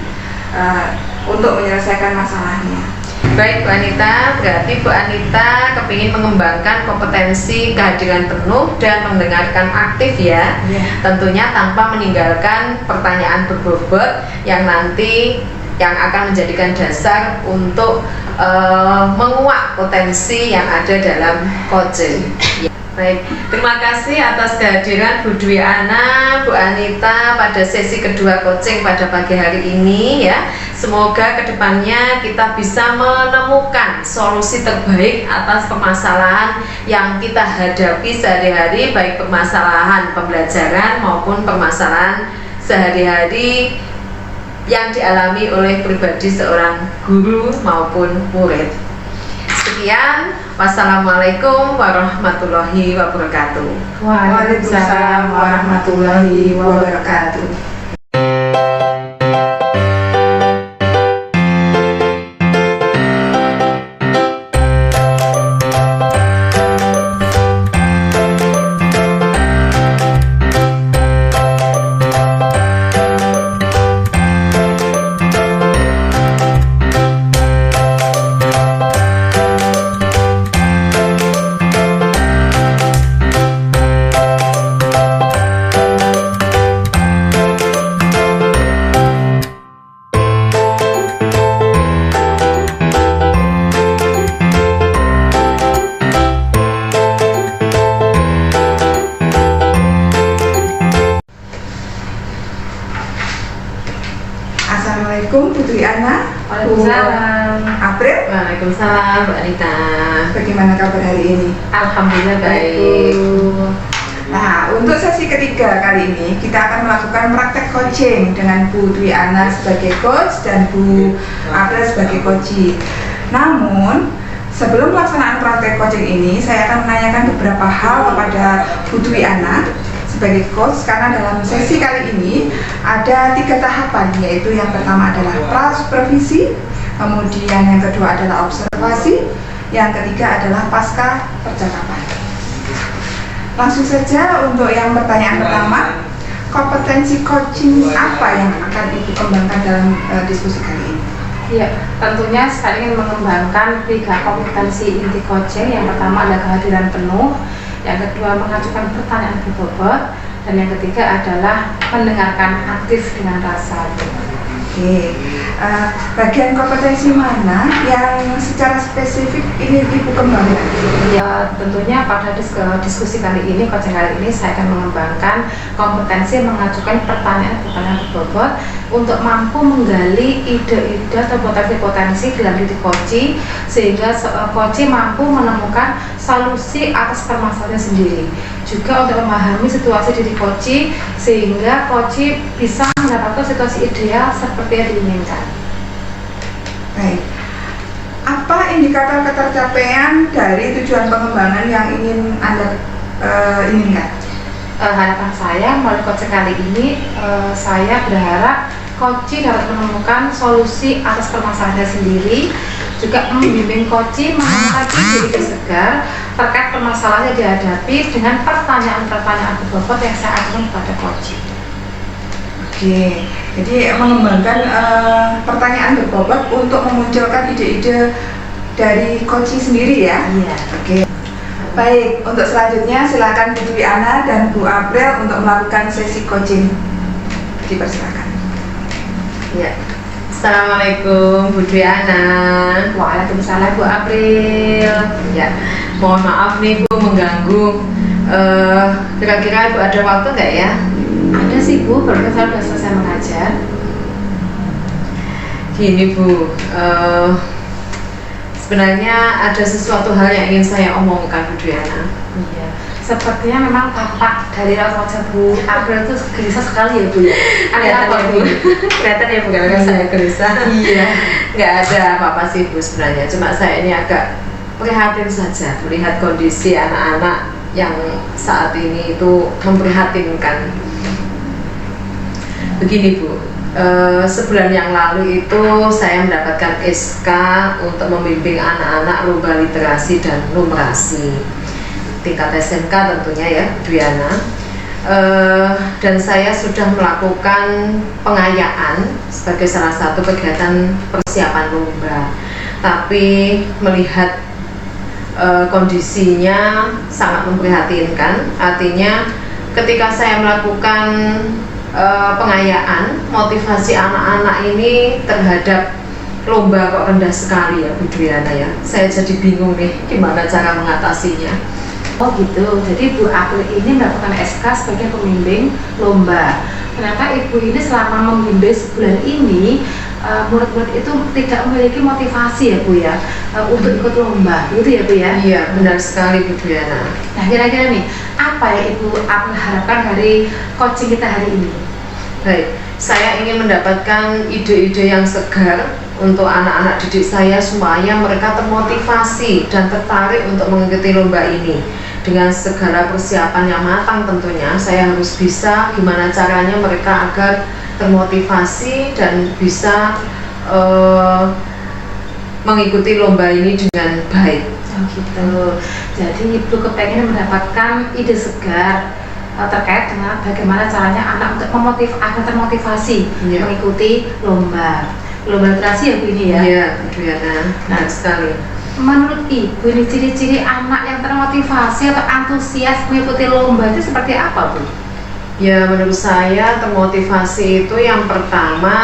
untuk menyelesaikan masalahnya. Baik Bu Anita, berarti Bu Anita kepingin mengembangkan kompetensi kehadiran penuh dan mendengarkan aktif ya. Tentunya tanpa meninggalkan pertanyaan berbobot yang nanti yang akan menjadikan dasar untuk menguak potensi yang ada dalam coaching. Baik, terima kasih atas kehadiran Bu Dwi Ana, Bu Anita pada sesi kedua coaching pada pagi hari ini ya. Semoga kedepannya kita bisa menemukan solusi terbaik atas permasalahan yang kita hadapi sehari-hari, baik permasalahan pembelajaran maupun permasalahan sehari-hari yang dialami oleh pribadi seorang guru maupun murid. Sekian, wassalamualaikum warahmatullahi wabarakatuh. Waalaikumsalam warahmatullahi wabarakatuh. Assalamualaikum Bu Dwi Ana. Waalaikumsalam. April. Waalaikumsalam Bu Anita. Bagaimana kabar hari ini? Alhamdulillah baik. Nah, untuk sesi ketiga kali ini kita akan melakukan praktek coaching dengan Bu Dwi Ana sebagai coach dan Bu April sebagai coach. Namun, sebelum pelaksanaan praktek coaching ini, saya akan menanyakan beberapa hal kepada Bu Dwi Ana sebagai coach, karena dalam sesi kali ini ada 3 tahapan, yaitu yang pertama adalah pra-supervisi, kemudian yang kedua adalah observasi, yang ketiga adalah pasca percakapan. Langsung saja untuk yang pertanyaan pertama, kompetensi coaching apa yang akan Ibu kembangkan dalam diskusi kali ini? Ya, tentunya saya ingin mengembangkan 3 kompetensi inti coaching. Yang pertama adalah kehadiran penuh, yang kedua mengajukan pertanyaan berbobot, dan yang ketiga adalah mendengarkan aktif dengan rasa. Oke, bagian kompetensi mana yang secara spesifik ini Ibu kembangkan? Ya, tentunya pada diskusi kali ini, coaching kali ini saya akan mengembangkan kompetensi mengajukan pertanyaan-pertanyaan berbobot untuk mampu menggali ide-ide atau potensi-potensi dalam diri coach, sehingga coach mampu menemukan solusi atas permasalahan sendiri. Juga untuk memahami situasi diri coach, sehingga coach bisa mendapatkan situasi ideal seperti yang diinginkan. Baik. Apa indikator ketercapaian dari tujuan pengembangan yang ingin Anda inginkan? Harapan saya melalui coaching kali ini, saya berharap coach dapat menemukan solusi atas permasalahannya sendiri, juga membimbing coach menemukan ide-ide segar terkait permasalahan yang dihadapi dengan pertanyaan-pertanyaan berbobot yang saya ajukan kepada coach. Oke, jadi mengembangkan pertanyaan berbobot untuk memunculkan ide-ide dari coaching sendiri ya. Iya. Oke. Baik, untuk selanjutnya silakan Bu Dwi Ana dan Bu April untuk melakukan sesi coaching. Dipersilakan. Ya. Assalamualaikum Bu Dwi Ana. Waalaikumsalam Bu April. Ya, mohon maaf nih Bu mengganggu. Kira-kira Bu ada waktu nggak ya? Ada sih Bu, baru saya sudah selesai mengajar. Gini Bu, sebenarnya ada sesuatu hal yang ingin saya omongkan Bu Dwi Ana. Iya. Sepertinya memang Bapak dari raut wajah Bu April itu gelisah sekali ya Bu ya. Ada apa Bu? Kelihatan ya Bu, karena saya gelisah. Iya. Nggak ada apa-apa sih Bu sebenarnya, cuma saya ini agak prihatin saja melihat kondisi anak-anak yang saat ini itu memprihatinkan. Begini Bu, sebulan yang lalu itu saya mendapatkan SK untuk membimbing anak-anak lomba literasi dan numerasi tingkat SMK tentunya ya Bu Dwi Ana. Dan saya sudah melakukan pengayaan sebagai salah satu kegiatan persiapan lomba, tapi melihat kondisinya sangat memprihatinkan. Artinya ketika saya melakukan pengayaan, motivasi anak-anak ini terhadap lomba kok rendah sekali ya Bu Dwi Ana ya. Saya jadi bingung nih gimana cara mengatasinya. Oh gitu, jadi Bu April ini melakukan SK sebagai pembimbing lomba. Ternyata Ibu ini selama membimbing sebulan ini murid-murid itu tidak memiliki motivasi ya Bu ya untuk ikut lomba, gitu ya Bu ya? Iya, benar sekali Bu Dwi Ana. Nah kira-kira nih, apa yang Ibu April harapkan dari coaching kita hari ini? Baik, saya ingin mendapatkan ide-ide yang segar untuk anak-anak didik saya supaya mereka termotivasi dan tertarik untuk mengikuti lomba ini. Dengan segala persiapan yang matang tentunya, saya harus bisa gimana caranya mereka agar termotivasi dan bisa mengikuti lomba ini dengan baik. Oh gitu, jadi Ibu kepengen mendapatkan ide segar terkait dengan bagaimana caranya anak untuk agar termotivasi mengikuti lomba literasi ya Bu ini ya? Iya Bu Dwi Ana, benar sekali. Menurut Ibu ini ciri-ciri anak yang termotivasi atau antusias mengikuti lomba itu seperti apa Bu? Ya menurut saya termotivasi itu yang pertama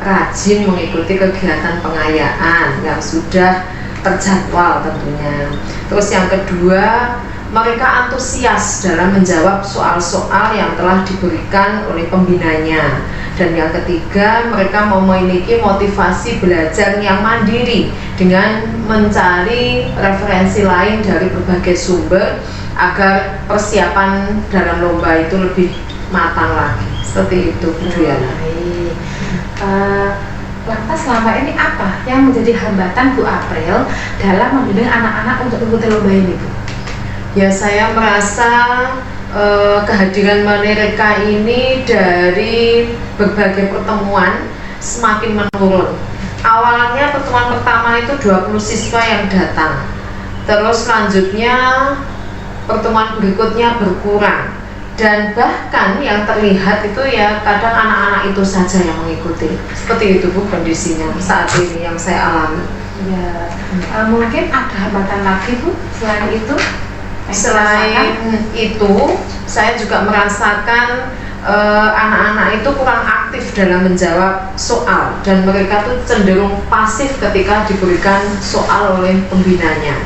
rajin mengikuti kegiatan pengayaan yang sudah terjadwal tentunya. Terus yang kedua, mereka antusias dalam menjawab soal-soal yang telah diberikan oleh pembinanya. Dan yang ketiga, mereka memiliki motivasi belajar yang mandiri dengan mencari referensi lain dari berbagai sumber agar persiapan dalam lomba itu lebih matang lagi. Seperti itu Bu Dwi Ana. Lantas selama ini apa yang menjadi hambatan Bu April dalam membimbing anak-anak untuk mengikuti lomba ini Bu? Ya saya merasa kehadiran mereka ini dari berbagai pertemuan semakin menurun. Awalnya pertemuan pertama itu 20 siswa yang datang, terus selanjutnya pertemuan berikutnya berkurang, dan bahkan yang terlihat itu ya kadang anak-anak itu saja yang mengikuti. Seperti itu Bu kondisinya saat ini yang saya alami. Ya, mungkin ada hambatan lagi Bu selain itu? Selain itu, saya juga merasakan anak-anak itu kurang aktif dalam menjawab soal, dan mereka tuh cenderung pasif ketika diberikan soal oleh pembinanya.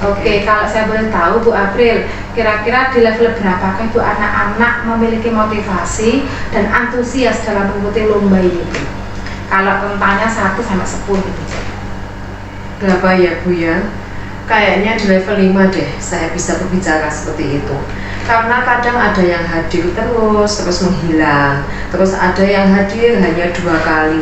Oke, kalau saya boleh tahu Bu April, kira-kira di level berapakah Bu anak-anak memiliki motivasi dan antusias dalam mengikuti lomba ini Bu? Kalau rentangnya 1 sampai 10 gitu. Berapa ya Bu ya? Kayaknya di level 5 deh saya bisa berbicara seperti itu. Karena kadang ada yang hadir terus menghilang, terus ada yang hadir hanya 2 kali,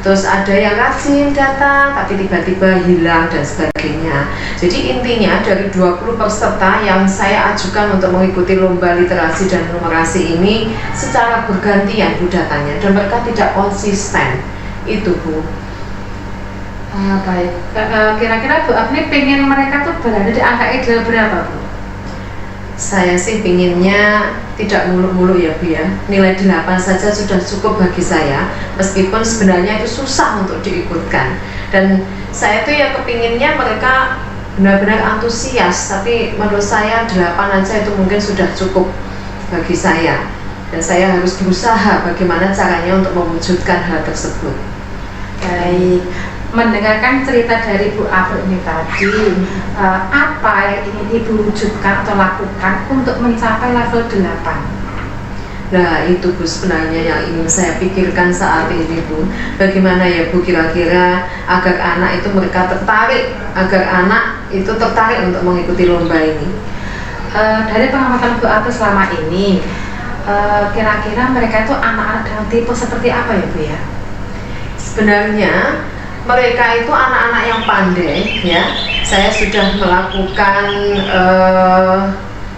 terus ada yang rajin datang tapi tiba-tiba hilang dan sebagainya. Jadi intinya dari 20 peserta yang saya ajukan untuk mengikuti lomba literasi dan numerasi ini secara bergantian Bu datanya, dan mereka tidak konsisten. Itu Bu. Baik, kira-kira Bu Apni pengen mereka tuh berada di angka ideal berapa Bu? Saya sih pinginnya tidak muluk-muluk ya Bu ya. Nilai 8 saja sudah cukup bagi saya, meskipun sebenarnya itu susah untuk diikutkan. Dan saya tuh ya kepinginnya mereka benar-benar antusias, tapi menurut saya 8 aja itu mungkin sudah cukup bagi saya. Dan saya harus berusaha bagaimana caranya untuk mewujudkan hal tersebut. Baik, mendengarkan cerita dari Bu April ini tadi, apa yang ingin Ibu wujudkan atau lakukan untuk mencapai level 8? Nah itu Bu sebenarnya yang ingin saya pikirkan saat ini Bu. Bagaimana ya Bu kira-kira agar anak itu mereka tertarik, agar anak itu tertarik untuk mengikuti lomba ini. Dari pengamatan Bu April selama ini, kira-kira mereka itu anak-anak dengan tipe seperti apa ya Bu ya? Sebenarnya mereka itu anak-anak yang pandai ya. Saya sudah melakukan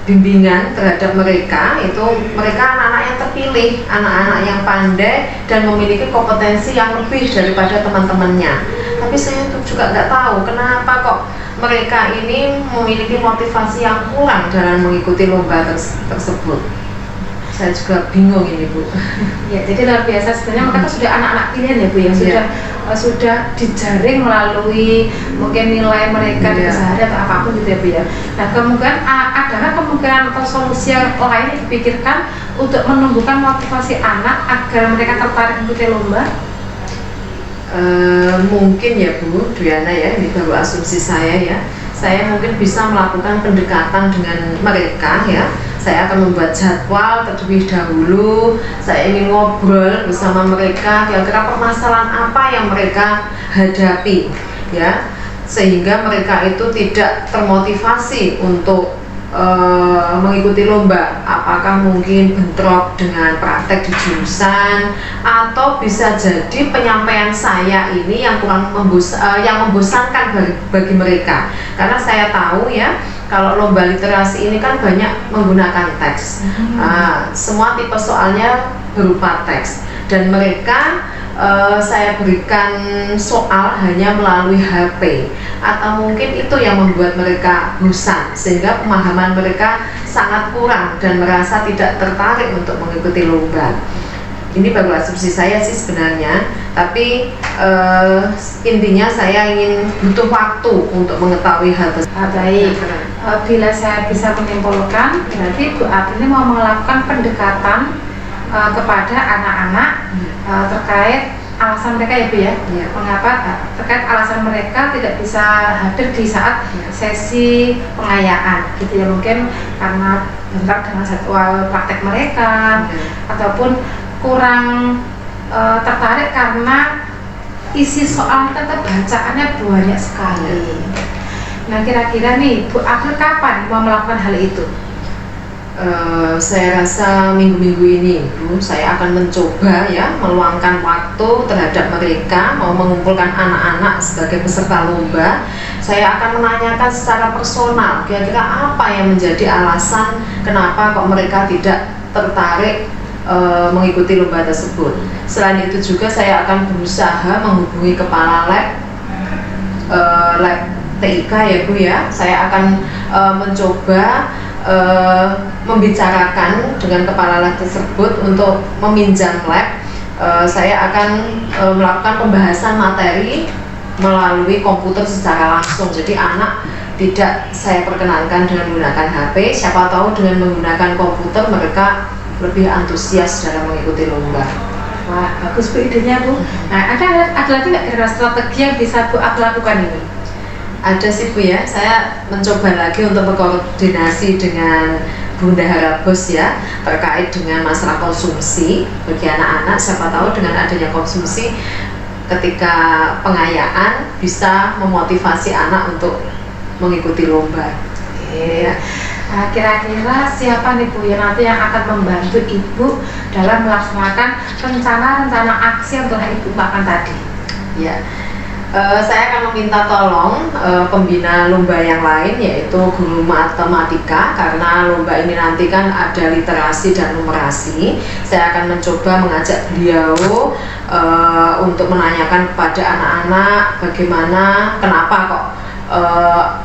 bimbingan terhadap mereka. Itu mereka anak-anak yang terpilih, anak-anak yang pandai dan memiliki kompetensi yang lebih daripada teman-temannya. Tapi saya juga nggak tahu kenapa kok mereka ini memiliki motivasi yang kurang dalam mengikuti lomba tersebut. Saya juga bingung ini Bu. Ya, jadi luar biasa sebenarnya mereka sudah anak-anak pilihan ya Bu yang sudah dijaring melalui mungkin nilai mereka di keseharian atau apapun gitu ya Bu ya. Nah kemungkinan adakah kemungkinan atau solusi yang lain yang dipikirkan untuk menumbuhkan motivasi anak agar mereka tertarik mengikuti lomba? Mungkin ya Bu Duyana ya, ini baru asumsi saya ya. Saya mungkin bisa melakukan pendekatan dengan mereka ya. Saya akan membuat jadwal terlebih dahulu. Saya ingin ngobrol bersama mereka kira-kira permasalahan apa yang mereka hadapi ya, sehingga mereka itu tidak termotivasi untuk mengikuti lomba. Apakah mungkin bentrok dengan praktek di jurusan, atau bisa jadi penyampaian saya ini yang kurang membosankan bagi mereka, karena saya tahu ya kalau lomba literasi ini kan banyak menggunakan teks. Semua tipe soalnya berupa teks, dan mereka saya berikan soal hanya melalui HP, atau mungkin itu yang membuat mereka bosan sehingga pemahaman mereka sangat kurang dan merasa tidak tertarik untuk mengikuti lomba. Ini baru asumsi saya sih sebenarnya, tapi intinya saya ingin butuh waktu untuk mengetahui hal tersebut. Baik, bila saya bisa menyimpulkan, berarti Bu April ini mau melakukan pendekatan kepada anak-anak terkait alasan mereka ya Bu ya, mengapa terkait alasan mereka tidak bisa hadir di saat sesi pengayaan gitu ya, mungkin karena bentrok dengan jadwal praktek mereka ataupun kurang tertarik karena isi soal tetap bacaannya banyak sekali. Nah kira-kira nih Bu April kapan mau melakukan hal itu? Saya rasa minggu-minggu ini Bu, saya akan mencoba ya meluangkan waktu terhadap mereka, mau mengumpulkan anak-anak sebagai peserta lomba. Saya akan menanyakan secara personal kira-kira apa yang menjadi alasan kenapa kok mereka tidak tertarik mengikuti lomba tersebut. Selain itu juga saya akan berusaha menghubungi kepala lab TIK ya Bu ya. Saya akan mencoba membicarakan dengan kepala lab tersebut untuk meminjam lab. Saya akan melakukan pembahasan materi melalui komputer secara langsung. Jadi anak tidak saya perkenankan dengan menggunakan HP. Siapa tahu dengan menggunakan komputer mereka lebih antusias dalam mengikuti lomba. Wah, bagus Bu idenya Bu. Nah, ada lagi nggak kira-kira strategi yang bisa Bu April lakukan ini? Ada sih Bu ya, saya mencoba lagi untuk berkoordinasi dengan Bunda Harabos ya, terkait dengan masalah konsumsi bagi anak-anak. Siapa tahu dengan adanya konsumsi ketika pengayaan bisa memotivasi anak untuk mengikuti lomba. Ya. Nah, kira-kira siapa nih Bu yang nanti yang akan membantu Ibu dalam melaksanakan rencana-rencana aksi yang telah Ibu ungkapkan tadi? Ya, saya akan meminta tolong pembina lomba yang lain, yaitu guru matematika, karena lomba ini nanti kan ada literasi dan numerasi. Saya akan mencoba mengajak beliau untuk menanyakan kepada anak-anak bagaimana, kenapa kok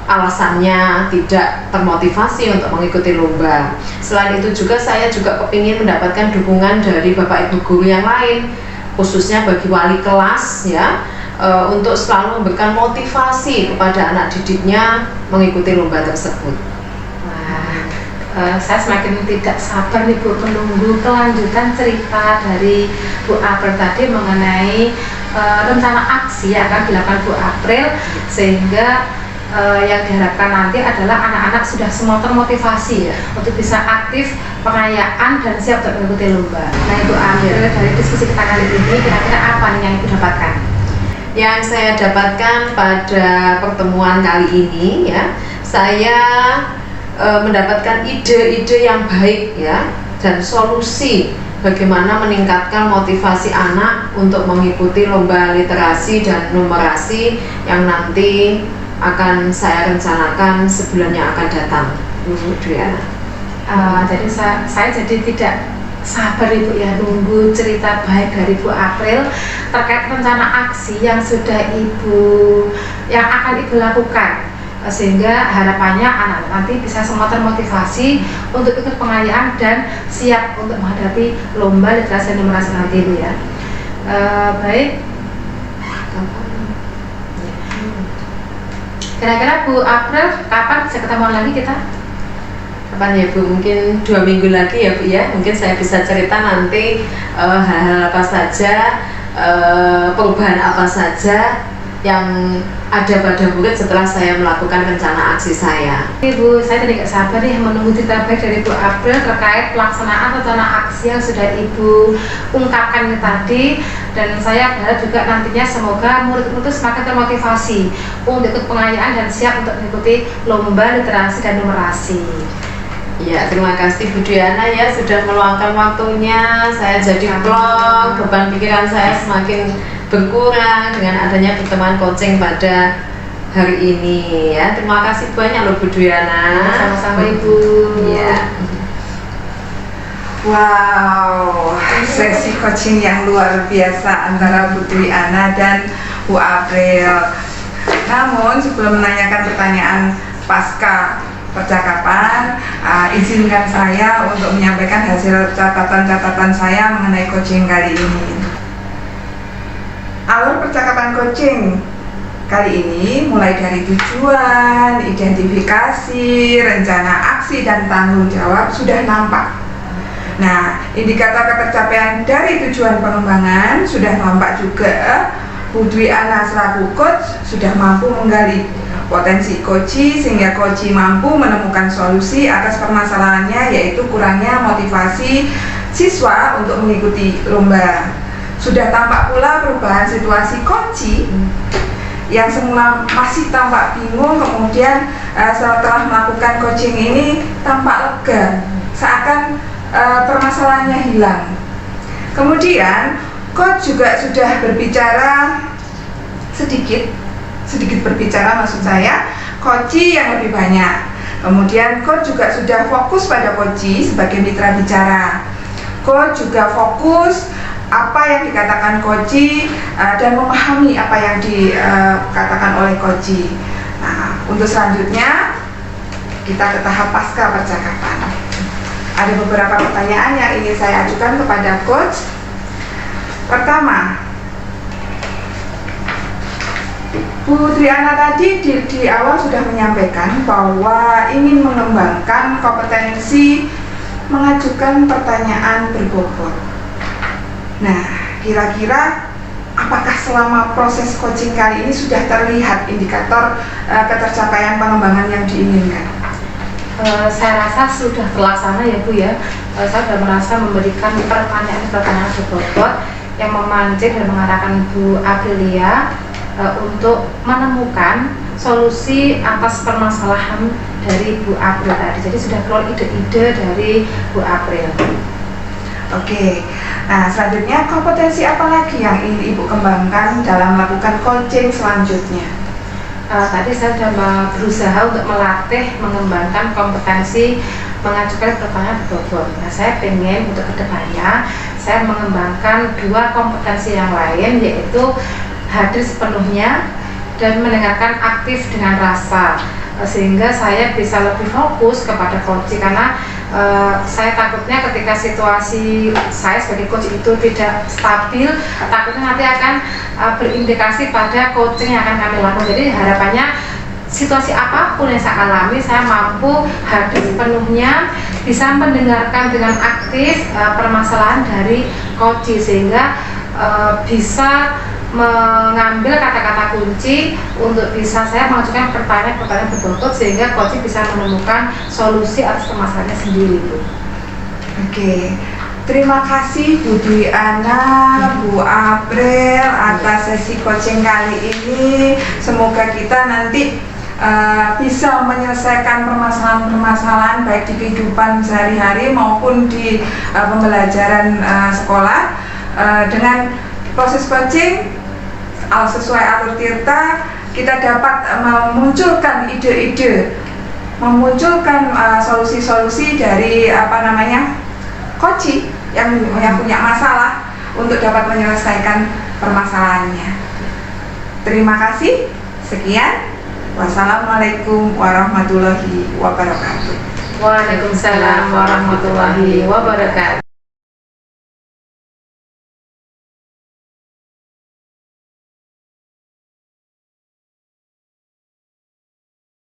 alasannya tidak termotivasi untuk mengikuti lomba. Selain itu juga saya juga kepingin mendapatkan dukungan dari Bapak Ibu guru yang lain, khususnya bagi wali kelas ya, untuk selalu memberikan motivasi kepada anak didiknya mengikuti lomba tersebut. Saya semakin tidak sabar nih Bu menunggu kelanjutan cerita dari Bu April tadi mengenai rencana aksi yang akan dilakukan Bu April, sehingga yang diharapkan nanti adalah anak-anak sudah semua termotivasi ya untuk bisa aktif pengayaan dan siap untuk mengikuti lomba. Nah Ibu April, dari diskusi kita kali ini kira-kira apa nih yang Ibu dapatkan? Yang saya dapatkan pada pertemuan kali ini ya, saya mendapatkan ide-ide yang baik ya, dan solusi bagaimana meningkatkan motivasi anak untuk mengikuti lomba literasi dan numerasi yang nanti akan saya rencanakan sebulan yang akan datang, Bu Dwiana. Jadi saya jadi tidak sabar Ibu ya nunggu cerita baik dari Bu April terkait rencana aksi yang akan Ibu lakukan, sehingga harapannya anak nanti bisa semua termotivasi untuk ikut pengayaan dan siap untuk menghadapi lomba literasi dan numerasi nanti Bu ya. Baik, kira-kira Bu April kapan bisa ketemuan lagi kita? Kapan ya Bu? Mungkin 2 minggu lagi ya Bu ya. Mungkin saya bisa cerita nanti hal-hal apa saja, perubahan apa saja yang ada pada murid setelah saya melakukan rencana aksi saya. Ibu, saya tidak sabar nih menunggu cerita baik dari Bu April terkait pelaksanaan rencana aksi yang sudah Ibu ungkapkan ini tadi, dan saya berharap juga nantinya semoga murid-murid itu semakin termotivasi untuk ikut pengayaan dan siap untuk mengikuti lomba literasi dan numerasi. Ya, terima kasih Bu Diana ya sudah meluangkan waktunya. Saya jadi plong, beban pikiran saya semakin berkurang dengan adanya pertemuan coaching pada hari ini ya. Terima kasih banyak loh Bu Diana. Sama-sama Ibu. Ya. Wow, sesi coaching yang luar biasa antara Bu Dwiana dan Bu April. Namun sebelum menanyakan pertanyaan pasca percakapan, izinkan saya untuk menyampaikan hasil catatan-catatan saya mengenai coaching kali ini. Alur percakapan coaching kali ini mulai dari tujuan, identifikasi, rencana aksi, dan tanggung jawab sudah nampak. Nah, indikator ketercapaian dari tujuan pengembangan sudah nampak juga. Bu Dwiana selaku coach sudah mampu menggali potensi coachi sehingga coachi mampu menemukan solusi atas permasalahannya, yaitu kurangnya motivasi siswa untuk mengikuti lomba. Sudah tampak pula perubahan situasi coachi yang semula masih tampak bingung, kemudian setelah melakukan coaching ini tampak lega, seakan permasalahannya hilang. Kemudian coach juga sudah berbicara sedikit berbicara, maksud saya coachi yang lebih banyak. Kemudian coach juga sudah fokus pada coachi sebagai mitra bicara. Coach juga fokus apa yang dikatakan coachi dan memahami apa yang dikatakan oleh coachi. Nah, untuk selanjutnya kita ke tahap pasca percakapan. Ada beberapa pertanyaan yang ingin saya ajukan kepada coach. Pertama, Bu Dwiana tadi di awal sudah menyampaikan bahwa ingin mengembangkan kompetensi mengajukan pertanyaan berbobot. Nah, kira-kira apakah selama proses coaching kali ini sudah terlihat indikator ketercapaian pengembangan yang diinginkan? Saya rasa sudah terlaksana ya Bu ya. Saya sudah merasa memberikan pertanyaan berbobot yang memancing dan mengarahkan Bu Aprilia untuk menemukan solusi atas permasalahan dari Bu April tadi. Jadi sudah keluar ide-ide dari Bu April. Oke, nah selanjutnya kompetensi apa lagi yang ingin Ibu kembangkan dalam melakukan coaching selanjutnya? Tadi saya sudah berusaha untuk melatih mengembangkan kompetensi mengajukan pertanyaan berbobot. Nah, saya ingin untuk kedepannya saya mengembangkan 2 kompetensi yang lain, yaitu hadir sepenuhnya dan mendengarkan aktif dengan rasa, sehingga saya bisa lebih fokus kepada coaching. Karena saya takutnya ketika situasi saya sebagai coach itu tidak stabil, takutnya nanti akan berindikasi pada coaching yang akan kami lakukan. Jadi harapannya situasi apapun yang saya alami, saya mampu hadir sepenuhnya, bisa mendengarkan dengan aktif permasalahan dari coach, sehingga bisa mengambil kata-kata kunci untuk bisa saya mengajukan pertanyaan-pertanyaan berbobot, sehingga coach bisa menemukan solusi atas permasalahannya sendiri, Bu. Oke. Terima kasih Bu Dwi Ana, Bu April atas sesi coaching kali ini. Semoga kita nanti bisa menyelesaikan permasalahan-permasalahan baik di kehidupan sehari-hari maupun di pembelajaran sekolah dengan proses coaching sesuai alur Tirta. Kita dapat memunculkan ide-ide, memunculkan solusi-solusi dari coach yang punya masalah untuk dapat menyelesaikan permasalahannya. Terima kasih. Sekian. Wassalamualaikum warahmatullahi wabarakatuh. Waalaikumsalam warahmatullahi wabarakatuh.